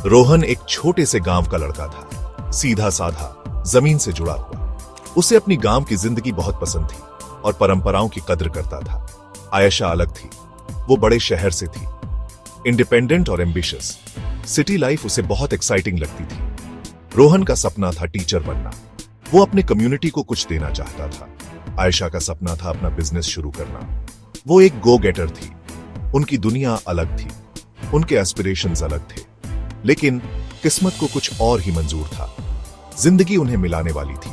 रोहन एक छोटे से गांव का लड़का था, सीधा साधा, जमीन से जुड़ा हुआ। उसे अपनी गांव की जिंदगी बहुत पसंद थी और परंपराओं की कद्र करता था। आयशा अलग थी, वो बड़े शहर से थी, इंडिपेंडेंट और एम्बिशियस। सिटी लाइफ उसे बहुत एक्साइटिंग लगती थी। रोहन का सपना था टीचर बनना। वो अपने कम्युनिटी को कुछ देना चाहता था। आयशा का सपना था अपना बिजनेस शुरू करना। वो एक गो गेटर थी। उनकी दुनिया अलग थी, उनके एस्पिरेशंस अलग थे, लेकिन किस्मत को कुछ और ही मंजूर था। जिंदगी उन्हें मिलाने वाली थी।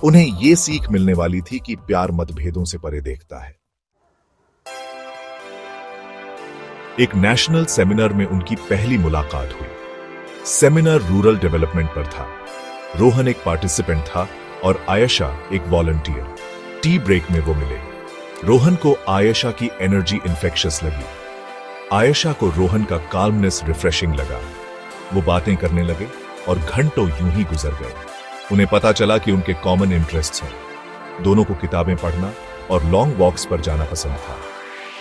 उन्हें यह सीख मिलने वाली थी कि प्यार मतभेदों से परे देखता है। एक नेशनल सेमिनार में उनकी पहली मुलाकात हुई। सेमिनार रूरल डेवलपमेंट पर था। रोहन एक पार्टिसिपेंट था और आयशा एक वॉलंटियर। टी ब्रेक में वो मिले। रोहन को आयशा की एनर्जी इन्फेक्शियस लगी। आयशा को रोहन का काल्मनेस रिफ्रेशिंग लगा। वो बातें करने लगे और घंटों यूं ही गुजर गए। उन्हें पता चला कि उनके कॉमन इंटरेस्ट्स हैं। दोनों को किताबें पढ़ना और लॉन्ग वॉक्स पर जाना पसंद था।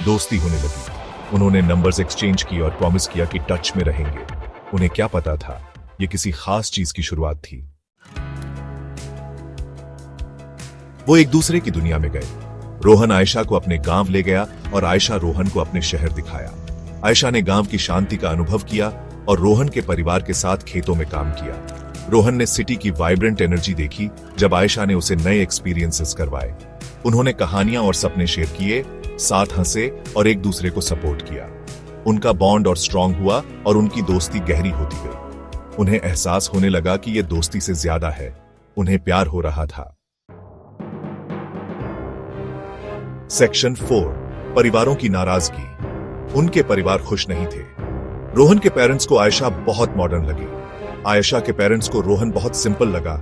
दोस्ती होने लगी। उन्होंने नंबर्स एक्सचेंज की और प्रॉमिस किया कि टच में रहेंगे। उन्हें क्या पता था, ये किसी खास चीज की शुरुआत थी। वो एक दूसरे की दुनिया में गए। रोहन आयशा को अपने गांव ले गया और आयशा रोहन को अपने शहर दिखाया। आयशा ने गांव की शांति का अनुभव किया और रोहन के परिवार के साथ खेतों में काम किया। रोहन ने सिटी की वाइब्रेंट एनर्जी देखी जब आयशा ने उसे नए एक्सपीरियंसेस करवाए। उन्होंने कहानियां और सपने शेयर किए, साथ हंसे और एक दूसरे को सपोर्ट किया। उनका बॉन्ड और स्ट्रांग हुआ और उनकी दोस्ती गहरी होती गई। उन्हें एहसास होने लगा कि यह दोस्ती से ज्यादा है, उन्हें प्यार हो रहा था। सेक्शन 4, परिवारों की नाराजगी। उनके परिवार खुश नहीं थे। रोहन के पेरेंट्स को आयशा बहुत मॉडर्न लगी। आयशा के पेरेंट्स को रोहन बहुत सिंपल लगा।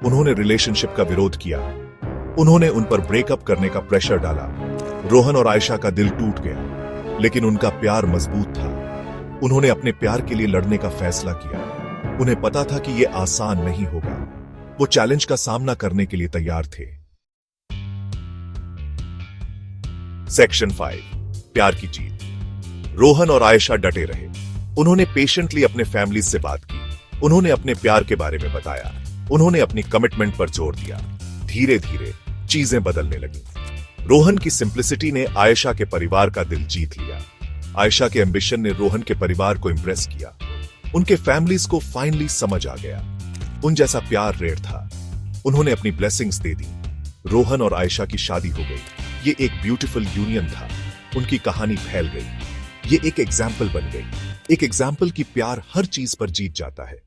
उन्होंने रिलेशनशिप का विरोध किया। उन्होंने उन पर ब्रेकअप करने का प्रेशर डाला। रोहन और आयशा का दिल टूट गया, लेकिन उनका प्यार मजबूत था। उन्होंने अपने प्यार के लिए लड़ने का फैसला किया। उन्हें पता था कि यह आसान नहीं होगा। वो चैलेंज का सामना करने के लिए तैयार थे। सेक्शन 5, प्यार की जीत। रोहन और आयशा डटे रहे। उन्होंने पेशेंटली अपने फैमिलीज से बात की। उन्होंने अपने प्यार के बारे में बताया। उन्होंने अपनी कमिटमेंट पर जोर दिया। धीरे धीरे चीजें बदलने लगी। रोहन की सिंप्लिसिटी ने आयशा के परिवार का दिल जीत लिया। आयशा के एम्बिशन ने रोहन के परिवार को इंप्रेस किया। उनके फैमिलीज को फाइनली समझ आ गया, उन जैसा प्यार रेयर था। उन्होंने अपनी ब्लेसिंग्स दे दी। रोहन और आयशा की शादी हो गई। ये एक ब्यूटीफुल यूनियन था। उनकी कहानी फैल गई। ये एक एग्जाम्पल बन गई, एक एग्जाम्पल कि प्यार हर चीज पर जीत जाता है।